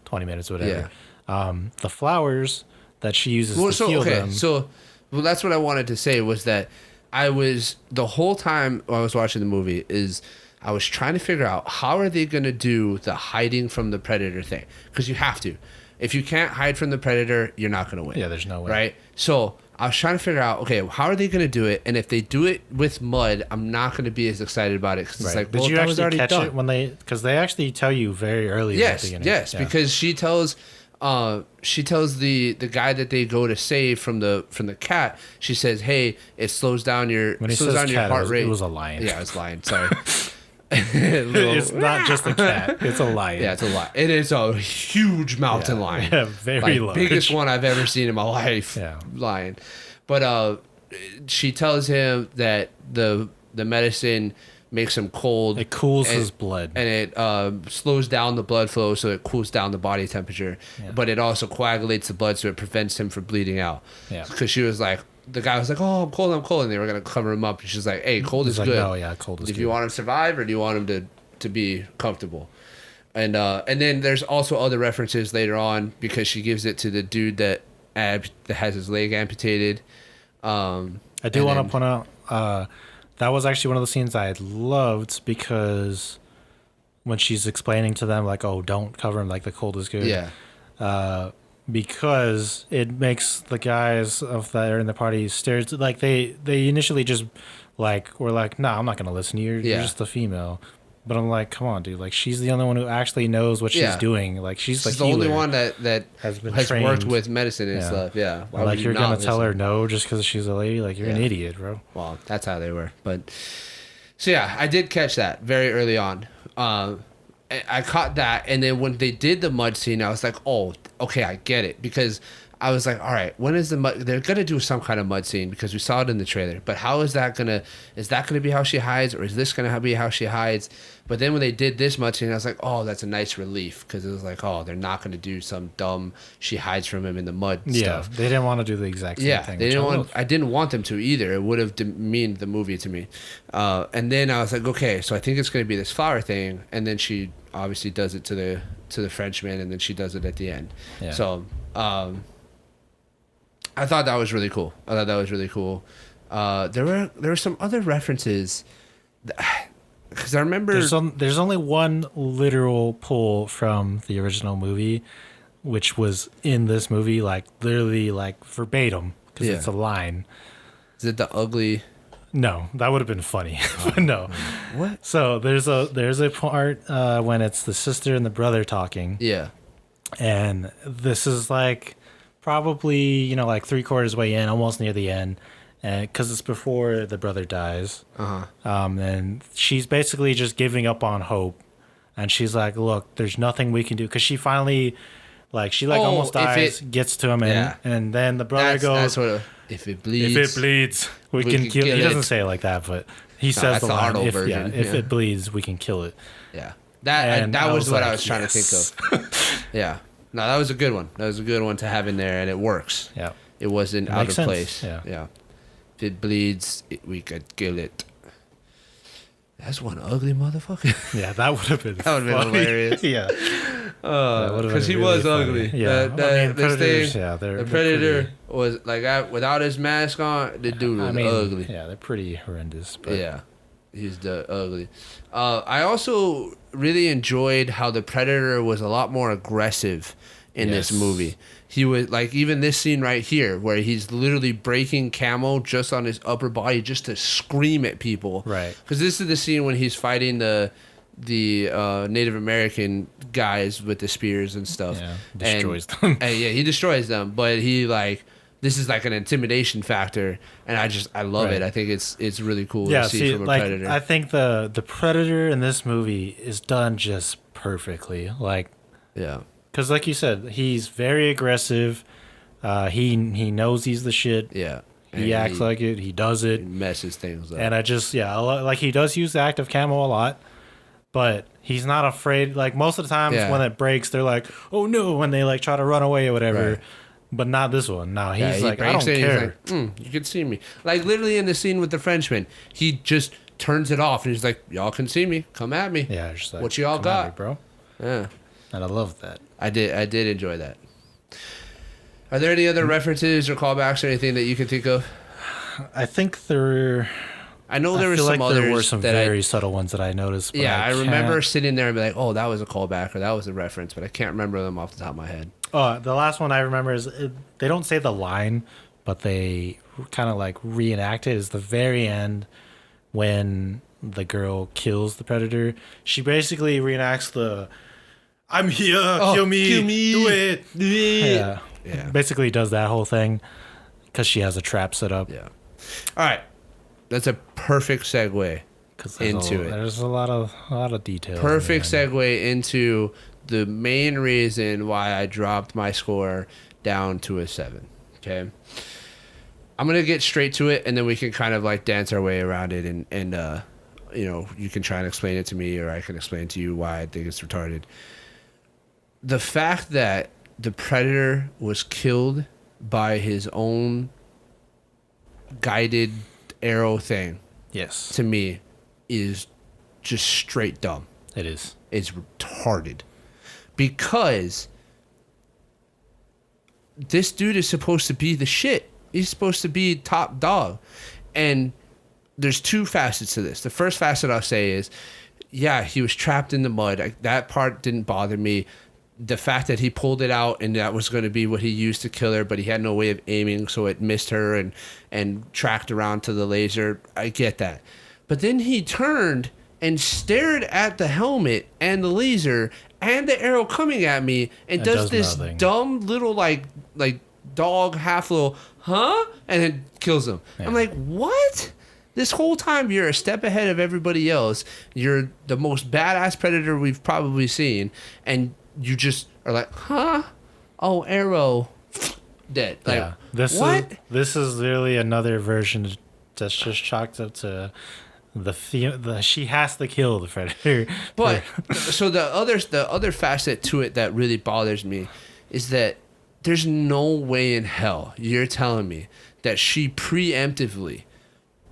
20 minutes, or whatever. Yeah. The flowers that she uses to heal them. So that's what I wanted to say, was that I was, the whole time I was watching the movie, is I was trying to figure out how are they going to do the hiding from the predator thing, because you have to. If you can't hide from the predator, you're not going to win. Yeah, there's no way. Right? So I was trying to figure out, okay, how are they going to do it? And if they do it with mud, I'm not going to be as excited about it, because it's like, well, did you actually catch it when because they actually tell you very early at the beginning. Yes, because she tells the guy that they go to save from the cat. She says, "Hey, it slows down your heart rate." It was a lion. Yeah, it's a lion. Sorry. It's not just a cat. It's a lion. Yeah, it's a lion. It is a huge mountain lion. Yeah, very large. Biggest one I've ever seen in my life. Yeah. Lion. But she tells him that the medicine makes him cold. It cools his blood. And it slows down the blood flow, so it cools down the body temperature. Yeah. But it also coagulates the blood, so it prevents him from bleeding out. Yeah. Because she was like, the guy was like, "Oh, I'm cold," and they were going to cover him up. And she's like, "Hey, cold is good. Oh, yeah, cold is good. If you want him to survive, or do you want him to be comfortable?" And then there's also other references later on, because she gives it to the dude that has his leg amputated. I do want to point out, that was actually one of the scenes I loved, because when she's explaining to them, like, "Oh, don't cover him, like the cold is good." Yeah. Because it makes the guys that are in the party like they initially just like were like, "No, I'm not gonna listen to you. You're just a female." But I'm like, come on, dude. Like, she's the only one who actually knows what she's doing. Like, she's the only one that has worked with medicine and stuff. Yeah. Why like, you're gonna tell her no just because she's a lady? Like, you're an idiot, bro. Well, that's how they were. But so yeah, I did catch that very early on. I caught that, and then when they did the mud scene, I was like, "Oh, okay, I get it." Because I was like, "All right, when is the mud? They're gonna do some kind of mud scene, because we saw it in the trailer. But how is that gonna? Is that gonna be how she hides, or is this gonna be how she hides?" But then when they did this mud scene, I was like, "Oh, that's a nice relief," because it was like, "Oh, they're not gonna do some dumb she hides from him in the mud stuff." They didn't want to do the exact same thing. They didn't want. I didn't want them to either. It would have demeaned the movie to me. And then I was like, "Okay, so I think it's gonna be this flower thing," and then she obviously does it to the Frenchman, and then she does it at the end. Yeah. So I thought that was really cool. There were some other references because I remember there's only one literal pull from the original movie, which was in this movie, like literally like verbatim, because it's a line. Is it the ugly? No, that would have been funny, but no. What? So there's a part when it's the sister and the brother talking. Yeah. And this is like probably like 3/4 way in, almost near the end, and because it's before the brother dies. And she's basically just giving up on hope, and she's like, "Look, there's nothing we can do," because she finally, almost dies, gets to him, and then the brother goes, "If it bleeds, we can kill it." He doesn't say it like that, but he says the line, if it bleeds, we can kill it. Yeah. That was what I was trying to think of. Yeah. No, that was a good one. That was a good one to have in there, and it works. Yeah. It wasn't out of place. Yeah. If it bleeds, we could kill it. That's one ugly motherfucker. Yeah, that would have been hilarious. Yeah. Because he was ugly. Yeah. The Predator was like, without his mask on, the dude was ugly. Yeah, they're pretty horrendous. But. Yeah. He's the ugly. I also really enjoyed how the Predator was a lot more aggressive in this movie. He was like, even this scene right here where he's literally breaking camo just on his upper body just to scream at people. Right. Because this is the scene when he's fighting the Native American guys with the spears and stuff. Yeah, destroys them. And he destroys them. But he this is like an intimidation factor, and I love it. I think it's really cool to see from a Predator. I think the Predator in this movie is done just perfectly. Because like you said, he's very aggressive. He knows he's the shit. Yeah. He acts like it. He does it. He messes things up. And he does use the active camo a lot, but he's not afraid. Like most of the times when it breaks, they're like, "Oh no!" when they try to run away or whatever. Right. But not this one. No, he's like, I don't care. He's like, you can see me. Like literally in the scene with the Frenchman, he just turns it off and he's like, "Y'all can see me. Come at me. Yeah, just like, what y'all got, me, bro?" Yeah, and I love that. I did enjoy that. Are there any other references or callbacks or anything that you can think of? I think there. I know there were some others. There were some very subtle ones that I noticed. But I remember sitting there and be like, "Oh, that was a callback or that was a reference," but I can't remember them off the top of my head. Oh, the last one I remember is they don't say the line, but they kind of reenact it. Is the very end when the girl kills the Predator. She basically reenacts the "I'm here, kill me, do it." Yeah. Basically does that whole thing because she has a trap set up. Yeah. All right. That's a perfect segue into it. There's a lot of details. Perfect segue into the main reason why I dropped my score down to a 7. Okay. I'm going to get straight to it, and then we can kind of dance our way around it, and you can try and explain it to me, or I can explain to you why I think it's retarded. The fact that the Predator was killed by his own guided arrow thing, yes, to me is just straight dumb. It is. It's retarded. Because this dude is supposed to be the shit. He's supposed to be top dog. And there's two facets to this. The first facet I'll say is, he was trapped in the mud. That part didn't bother me. The fact that he pulled it out and that was going to be what he used to kill her, but he had no way of aiming, so it missed her and tracked around to the laser. I get that. But then he turned and stared at the helmet and the laser and the arrow coming at me and does this nothing. Dumb little like dog half little and then kills him. Yeah. I'm like, what? This whole time you're a step ahead of everybody else. You're the most badass Predator we've probably seen, and you just are like, oh, arrow, dead. Like, this is really another version that's just chalked up to the she has to kill the Predator. But so the other facet to it that really bothers me is that there's no way in hell you're telling me that she preemptively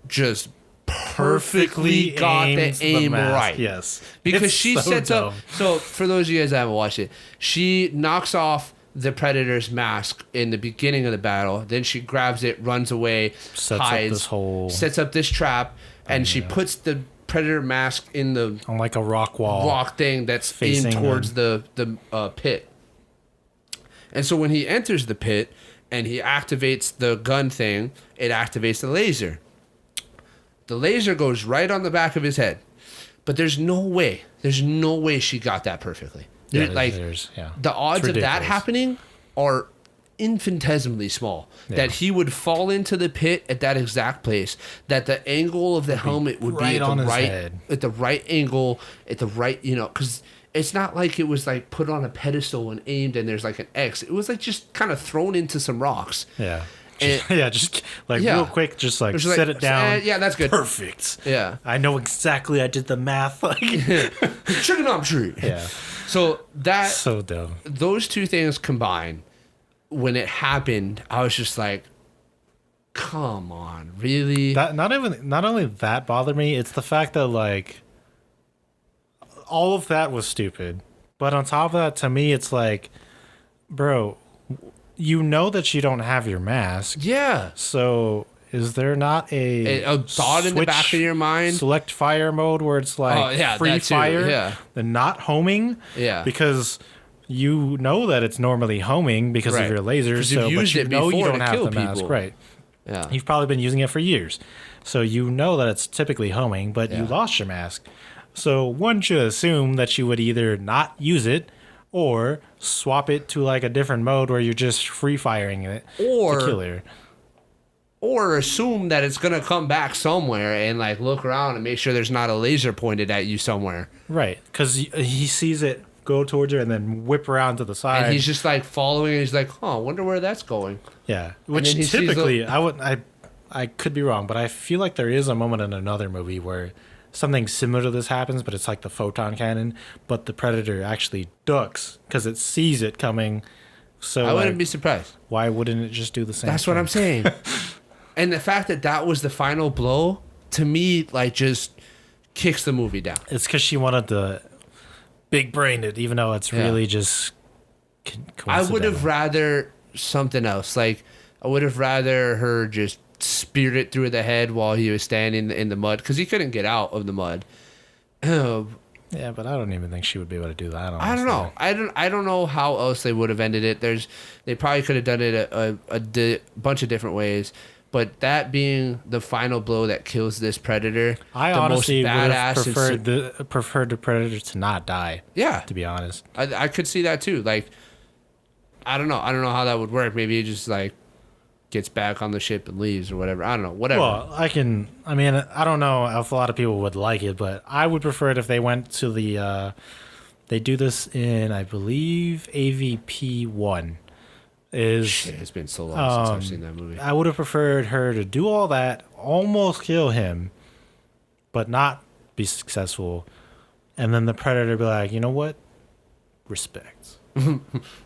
just perfectly got the aim right. Yes. Because she sets up. So for those of you guys that haven't watched it, she knocks off the Predator's mask in the beginning of the battle. Then she grabs it, runs away, hides, sets up this trap, and she puts the predator mask in the on like a rock thing that's facing towards the pit. And so when he enters the pit and he activates the gun thing, it activates the laser. The laser goes right on the back of his head. But there's no way she got that perfectly. Yeah, the odds of that happening are infinitesimally small. Yeah. That he would fall into the pit at that exact place. That the angle of the helmet would be at the right angle, at the right, because it's not like it was like put on a pedestal and aimed and there's like an X. It was like just kind of thrown into some rocks. Yeah. Just real quick, just set it down. Yeah, that's good. Perfect. Yeah. I know exactly. I did the math. Trigonometry. Yeah. So dumb. Those two things combined, when it happened, I was just like, come on, really? That not only that bothered me, it's the fact that like all of that was stupid. But on top of that, to me, it's like, bro, you know that you don't have your mask. Yeah. So is there not a thought in the back of your mind? Select fire mode where it's like free fire and not homing? Yeah. Because you know that it's normally homing because of your lasers. But you know you don't have the mask. Right. Yeah. You've probably been using it for years. So you know that it's typically homing, but you lost your mask. So one should assume that you would either not use it or swap it to like a different mode where you're just free firing it to kill her. Or assume that it's gonna come back somewhere and like look around and make sure there's not a laser pointed at you somewhere. Right, because he sees it go towards her and then whip around to the side. And he's just like following. And he's like, "Oh, I wonder where that's going." Yeah, which typically I could be wrong, but I feel like there is a moment in another movie where something similar to this happens, but it's like the photon cannon, but the predator actually ducks because it sees it coming. So I wouldn't be surprised. Why wouldn't it just do the same? That's what I'm saying. And the fact that was the final blow, to me, like just kicks the movie down. It's because she wanted to big brain it, even though it's really just I would have rather something else. Like I would have rather her just speared it through the head while he was standing in the mud because he couldn't get out of the mud. Yeah, but I don't even think she would be able to do that. Honestly. I don't know. I don't know how else they would have ended it. They probably could have done it a bunch of different ways. But that being the final blow that kills this predator, I honestly would have preferred the predator to not die. Yeah, to be honest, I could see that too. Like, I don't know how that would work. Maybe he just like gets back on the ship and leaves or whatever. I don't know. Whatever. Well, I don't know if a lot of people would like it, but I would prefer it if they went to the. They do this in, I believe, AVP 1. It's been so long since I've seen that movie. I would have preferred her to do all that, almost kill him, but not be successful, and then the predator be like, you know what? Respect.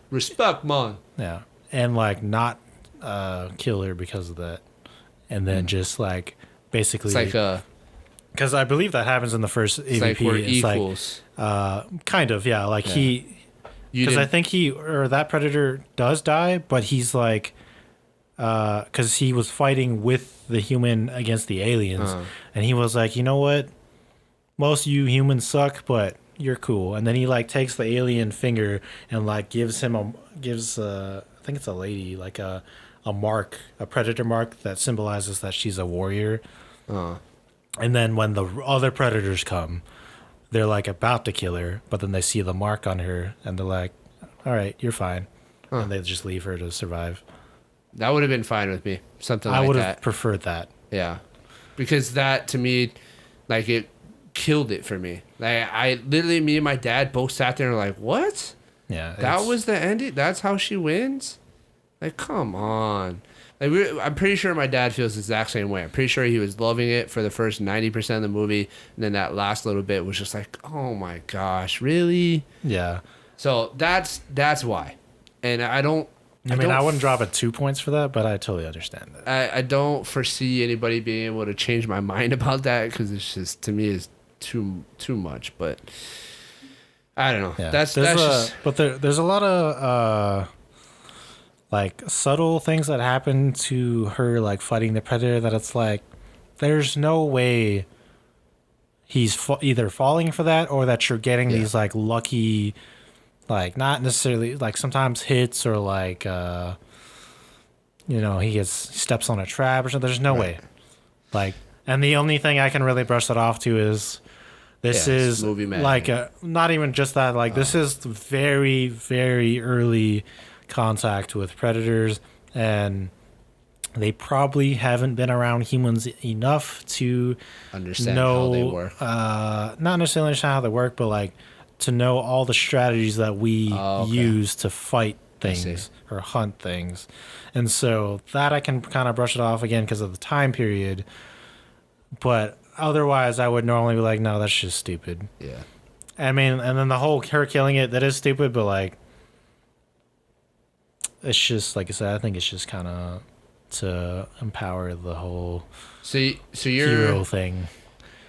Respect, man. Yeah, and like not kill her because of that, and then just like basically, it's like because I believe that happens in the first AVP. Like we're equals. Like, kind of, yeah. Like because I think that predator does die, but he's like, because he was fighting with the human against the aliens, and he was like, you know what? Most of you humans suck, but you're cool. And then he like takes the alien finger and like gives I think it's a lady, like a mark, a predator mark that symbolizes that she's a warrior. And then when the other predators come, they're like about to kill her, but then they see the mark on her and they're like, all right, you're fine. And they just leave her to survive. That would have been fine with me. Something like that. I would have preferred that. Yeah. Because that to me, like it killed it for me. Like I literally, me and my dad both sat there and were like, what? Yeah. That was the ending? That's how she wins? Like, come on. Like I'm pretty sure my dad feels the exact same way. I'm pretty sure he was loving it for the first 90% of the movie, and then that last little bit was just like, oh my gosh, really? Yeah. So that's why, and I wouldn't drop it 2 points for that, but I totally understand that. I don't foresee anybody being able to change my mind about that because it's just, to me, is too much. But I don't know. Yeah. But there's a lot of like subtle things that happen to her, like fighting the predator, that it's like there's no way he's either falling for that or that you're getting these like lucky, like not necessarily like sometimes hits or like he steps on a trap or something. There's no way. Like, and the only thing I can really brush that off to is this is like not even just that. Like this is very, very early contact with predators, and they probably haven't been around humans enough to understand how they work. Not necessarily understand how they work, but like to know all the strategies that we use to fight things or hunt things. And so that I can kind of brush it off again because of the time period. But otherwise, I would normally be like, no, that's just stupid. Yeah. I mean, and then the whole her killing it, that is stupid, but like, it's just, like I said, I think it's just kind of to empower the whole hero thing.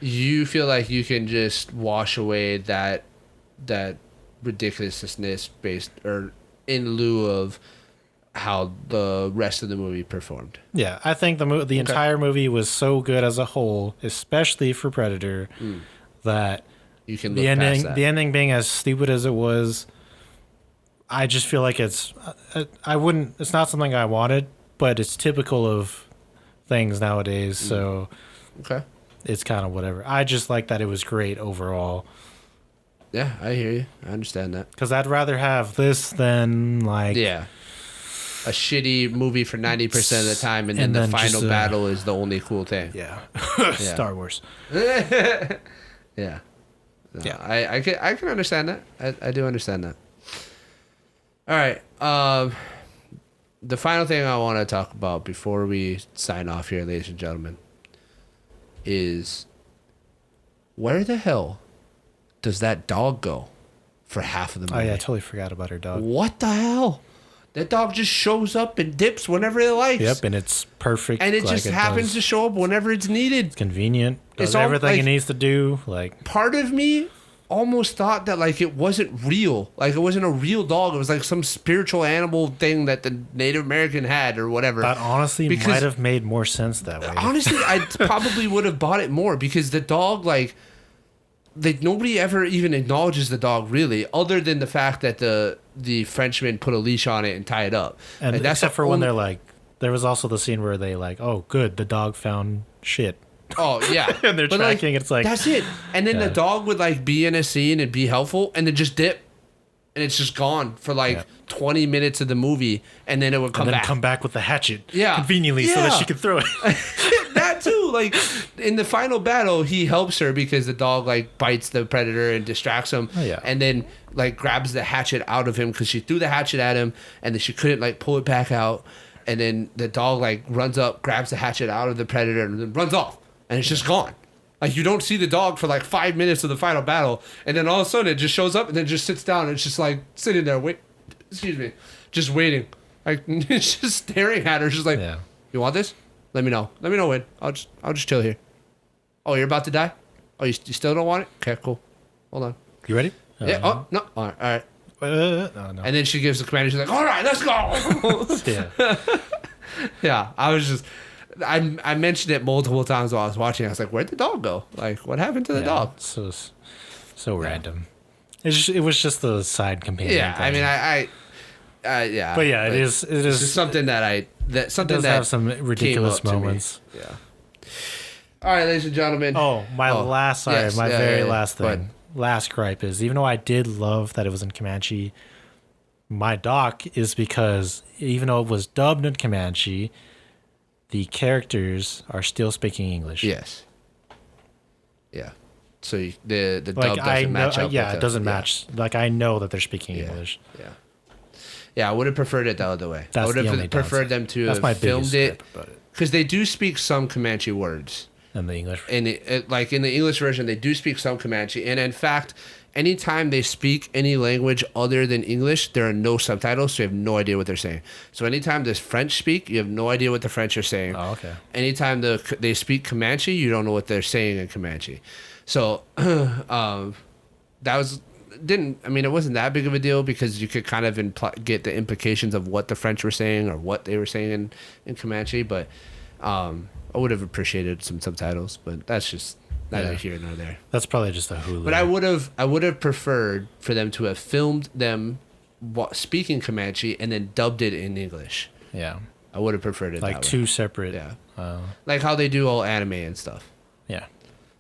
You feel like you can just wash away that ridiculousness based or in lieu of how the rest of the movie performed. Yeah, I think the entire movie was so good as a whole, especially for Predator, that you can look past that. The ending being as stupid as it was, I just feel like it's not something I wanted, but it's typical of things nowadays, so it's kind of whatever. I just like that it was great overall. Yeah, I hear you. I understand that. Because I'd rather have this than like a shitty movie for 90% of the time, and then the final battle is the only cool thing. Yeah. Star Wars. Yeah. No, I can understand that. I do understand that. All right. The final thing I want to talk about before we sign off here, ladies and gentlemen, is where the hell does that dog go for half of the movie? Oh, yeah, I totally forgot about her dog. What the hell? That dog just shows up and dips whenever it likes. Yep, and it's perfect. And it just happens to show up whenever it's needed. It's convenient. Does everything it needs to do. Like, part of me almost thought that like it wasn't real. Like it wasn't a real dog. It was like some spiritual animal thing that the Native American had or whatever. That honestly might have made more sense that way. Honestly, I probably would have bought it more because the dog, like, nobody ever even acknowledges the dog really, other than the fact that the Frenchman put a leash on it and tie it up. And like, that's except for when they're like, there was also the scene where they like, oh, good, the dog found shit. Oh yeah, and they're tracking. Like, it's like that's it. And then the dog would like be in a scene and be helpful, and then just dip, and it's just gone for like 20 minutes of the movie, and then it would come back with the hatchet, conveniently, so that she could throw it. That too, like in the final battle, he helps her because the dog like bites the predator and distracts him, and then like grabs the hatchet out of him because she threw the hatchet at him, and then she couldn't like pull it back out, and then the dog like runs up, grabs the hatchet out of the predator, and then runs off. And it's just gone. Like, you don't see the dog for like 5 minutes of the final battle. And then all of a sudden it just shows up and then just sits down. And it's just like sitting there, just waiting. Like, it's just staring at her. Just like, you want this? Let me know. Let me know when. I'll just chill here. Oh, you're about to die? Oh, you still don't want it? Okay, cool. Hold on. You ready? Yeah. Oh, no. All right. No. And then she gives the command. She's like, all right, let's go. Yeah. I was just... I mentioned it multiple times while I was watching. I was like, "Where'd the dog go? Like, what happened to the dog?" So random. It was just the side companion. Yeah, thing. I mean, yeah. But yeah, it is just something that does have some ridiculous moments. Yeah. All right, ladies and gentlemen. Oh, my very last thing. Last gripe is, even though I did love that it was in Comanche, my doc is because even though it was dubbed in Comanche, the characters are still speaking English. Yes. Yeah. So the dub doesn't match up. Yeah, it doesn't match. Like, I know that they're speaking English. Yeah. Yeah, I would have preferred it the other way. I would have preferred them to have filmed it because they do speak some Comanche words. In the English. Like in the English version, they do speak some Comanche, and in fact, anytime they speak any language other than English, there are no subtitles, so you have no idea what they're saying. So anytime there's French speak, you have no idea what the French are saying. Oh, okay. Anytime they speak Comanche, you don't know what they're saying in Comanche. So it wasn't that big of a deal because you could kind of get the implications of what the French were saying or what they were saying in Comanche, but I would have appreciated some subtitles, but that's just neither here nor there. That's probably just a Hulu. But I would have preferred for them to have filmed them speaking Comanche and then dubbed it in English. Yeah. I would have preferred it like that two way. separate. Yeah. Like how they do all anime and stuff. Yeah.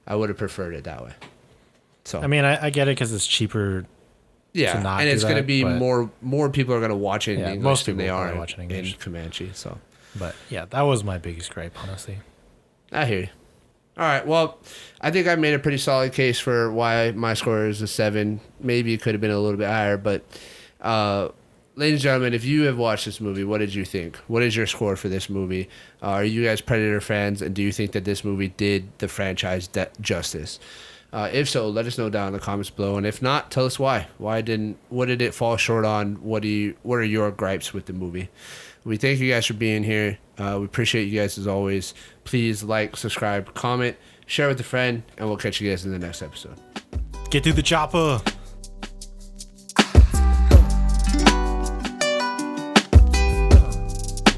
I would have preferred it that way. So I mean, I get it because it's cheaper. Yeah, and it's going to be more people are going to watch it in English than they are in Comanche. So, but yeah, that was my biggest gripe, honestly. I hear you. All right, well, I think I made a pretty solid case for why my score is a 7. Maybe it could have been a little bit higher, but ladies and gentlemen, if you have watched this movie, what did you think? What is your score for this movie? Are you guys Predator fans, and do you think that this movie did the franchise justice? If so, let us know down in the comments below, and if not, tell us why. What did it fall short on? What are your gripes with the movie? We thank you guys for being here. We appreciate you guys as always. Please like, subscribe, comment, share with a friend, and we'll catch you guys in the next episode. Get through the chopper.